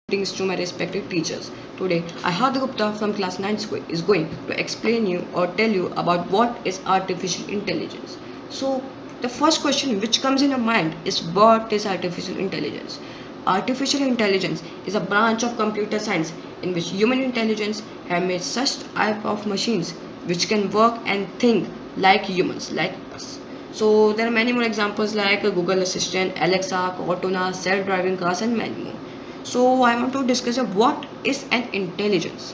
Greetings to my respected teachers. Today, Ahad Gupta from class 9 school is going to explain you or tell you about what is artificial intelligence. So, the first question which comes in your mind is what is artificial intelligence? Artificial intelligence is a branch of computer science in which human intelligence have made such type of machines which can work and think like humans, like us. So there are many more examples like Google Assistant, Alexa, Cortana, self-driving cars and many more. So I want to discuss what is an intelligence.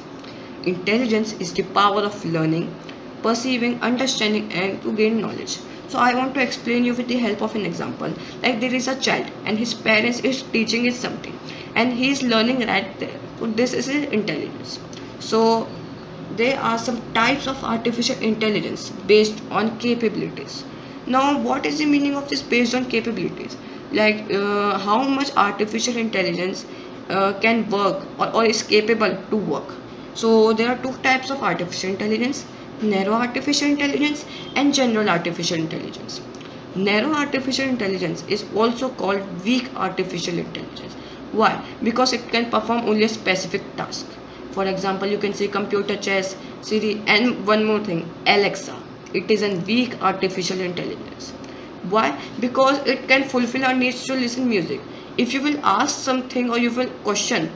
Intelligence is the power of learning, perceiving, understanding and to gain knowledge. So I want to explain you with the help of an example. Like there is a child and his parents is teaching it something and he is learning right there. So this is his intelligence. So there are some types of artificial intelligence based on capabilities. Now what is the meaning of this based on capabilities? Like how much artificial intelligence can work or is capable to work. So there are two types of artificial intelligence: narrow artificial intelligence and general artificial intelligence. Narrow artificial intelligence is also called weak artificial intelligence. Why? Because it can perform only a specific task. For example, you can say computer, chess, Siri, and one more thing, Alexa. It is a weak artificial intelligence. Why? Because it can fulfill our needs to listen music. If you will ask something or you will question,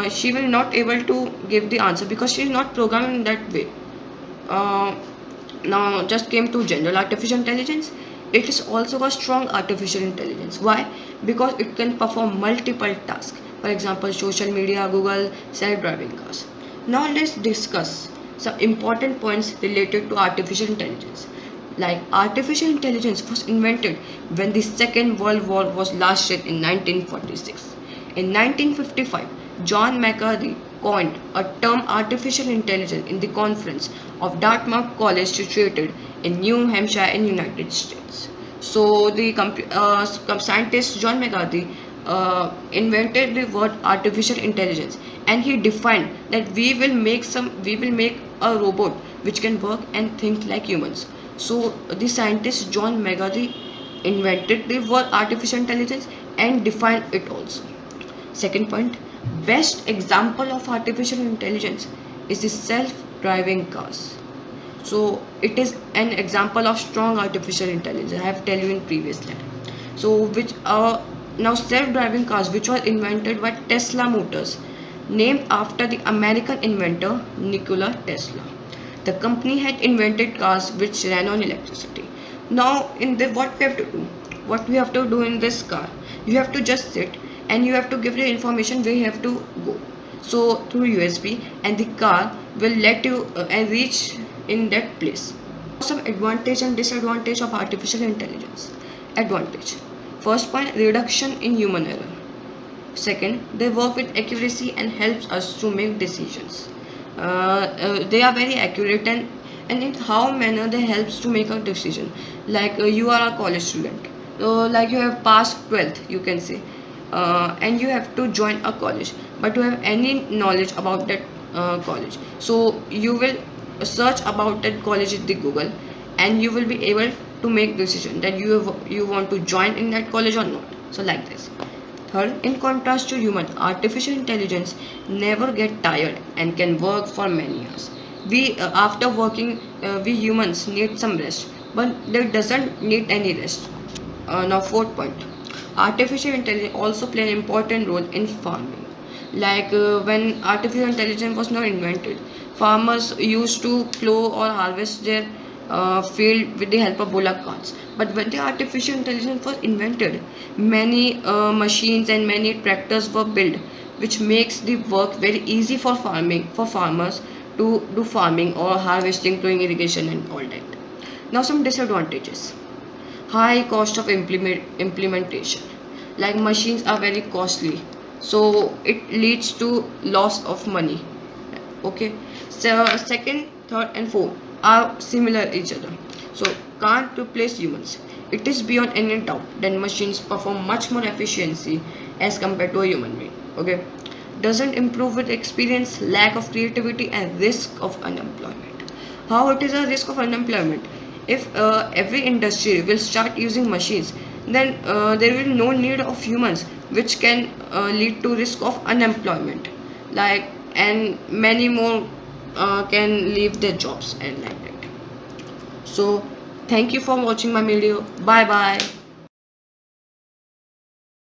she will not able to give the answer because she is not programmed in that way. Uh, Now just came to general artificial intelligence. It is also a strong artificial intelligence. Why? Because it can perform multiple tasks. For example, social media, Google, self-driving cars. Now let's discuss some important points related to artificial intelligence. Like artificial intelligence was invented when the Second World War was lasted in 1946. In 1955, John McCarthy coined a term artificial intelligence in the conference of Dartmouth College situated in New Hampshire in United States. So the scientist John McCarthy invented the word artificial intelligence and he defined that we will make a robot which can work and think like humans. So the scientist John McCarthy invented the word artificial intelligence and defined it also. Second point, best example of artificial intelligence is the self-driving cars. So it is an example of strong artificial intelligence. I have tell you in previous slide. So which now self-driving cars which were invented by Tesla Motors, named after the American inventor Nikola Tesla. The company had invented cars which ran on electricity. Now in the what we have to do? What we have to do in this car? You have to just sit and you have to give the information where you have to go. So through USB and the car will let you reach in that place. Some advantage and disadvantage of artificial intelligence. Advantage. First point, reduction in human error. Second, they work with accuracy and helps us to make decisions. They are very accurate and in how manner they helps to make a decision. Like you are a college student, like you have passed 12th, you can say, and you have to join a college, but you have any knowledge about that college. So you will search about that college in the Google, and you will be able to make decision that you want to join in that college or not. So like this. Third, in contrast to human, artificial intelligence never get tired and can work for many years. We after working, we humans need some rest, but they doesn't need any rest. Now fourth point, artificial intelligence also play an important role in farming. Like when artificial intelligence was not invented, farmers used to plow or harvest their field with the help of bullock carts. But when the artificial intelligence was invented, many machines and many tractors were built, which makes the work very easy for farmers to do farming or harvesting, doing irrigation and all that. Now some disadvantages: high cost of implementation. Like machines are very costly, so it leads to loss of money. Okay, so second, third and fourth are similar each other, so can't replace humans. It is beyond any doubt that machines perform much more efficiency as compared to a human being. Okay, doesn't improve with experience, lack of creativity and risk of unemployment. How it is a risk of unemployment? If every industry will start using machines, then there will no need of humans which can lead to risk of unemployment, like, and many more can leave their jobs and like that. So thank you for watching my video. Bye bye.